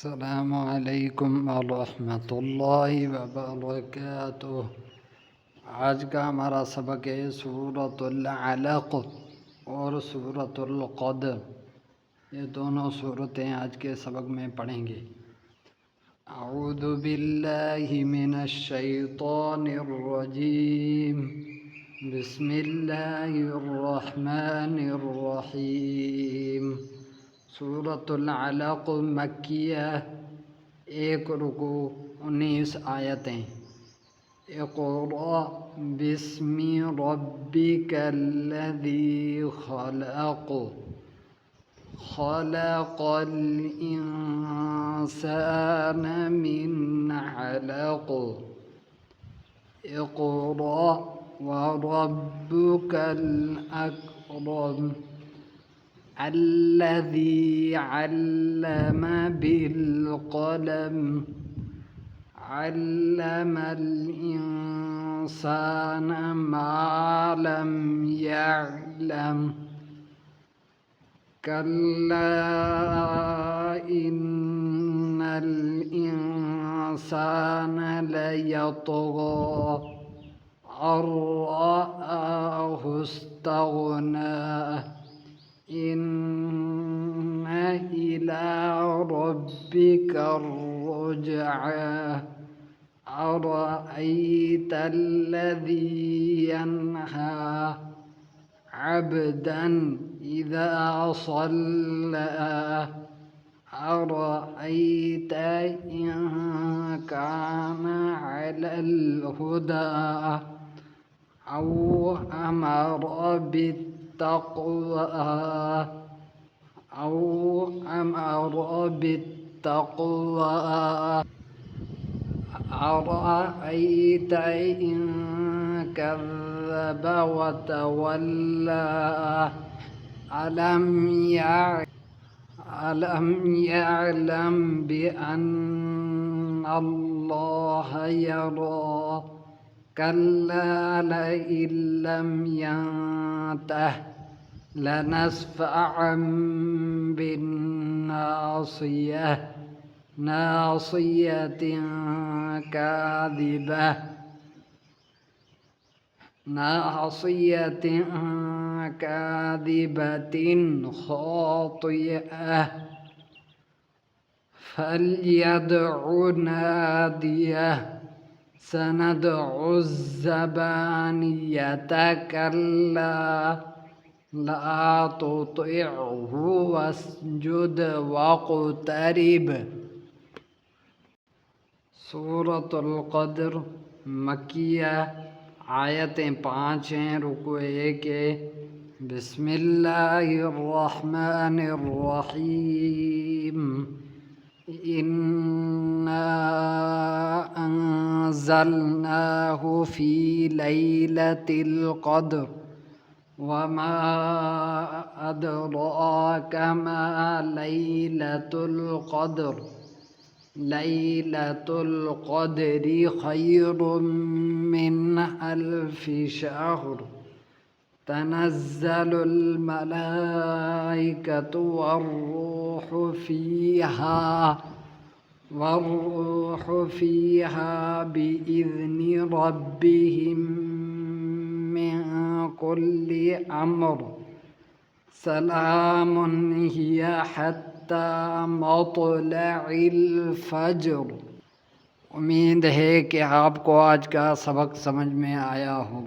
अस्सलामुअलैकुम वरहमतुल्लाहि वबरकातुह। आज का हमारा सबक है सूरतुल अलक़ और सूरतुल क़द्र। ये दोनों सूरतें आज के सबक में पढ़ेंगे। अऊज़ु बिल्लाहि मिनश शैतानिर रजीम। बिस्मिल्लाहिर रहमानिर रहीम। सूरतुल अलक़ मक्किया, 1 रुकू 19 आयतें। इक़रा बिस्मि रब्बिकल्लज़ी खलक़ खलक़ल इंसान मिन अलक़। इक़रा व रब्बुकल अकरम अल्लज़ी अल्लम बिलक़लम अल्लमल इंसान मा लम यअलम। कल्ला इन्नल इंसान लयतग़ा अन रआहु इस्तग़ना। इन्न इला रब्बिका रुजआ। अरअयतल्लज़ी यन्हा अब्दन इज़ा सल्ला। अरअयत इन कान अलल हुदा औ अमर बित्तक़वा। अरअयत इन कज़्ज़ब वतवल्ला। अलम यअलम बिअन्नल्लाह यरा। कल्ला लइन लम यंतह लनस्फ़अन बिन्नासियह नासियतिन कादिबतिन खातिअह। फल्यदउ नादियह सनदउ ज़बानियत। कल्ला ला तुतिअहु वस्जुद वक़्तरिब। सूरतुल क़द्र मक्किया, आयतें 5 हैं, रुकू 1 है। बिस्मिल्लाहिर रहमानिर रहीम। इन्ना अंज़लनाहु फ़ी लैलतिल क़द्र वमा अदराक मा लैलतुल क़द्र। लैलतुल क़द्रि खैरुम मिन अल्फ़ि शहर। तनज़्ज़लुल मलाइकतु वर्रूहु फ़ीहा बिइज़्नि रब्बिहिम मिन कुल्लि अम्र। सलामुन हिय हत्ता मत्लइल फ़ज्र। उम्मीद है कि आपको आज का सबक समझ में आया हो।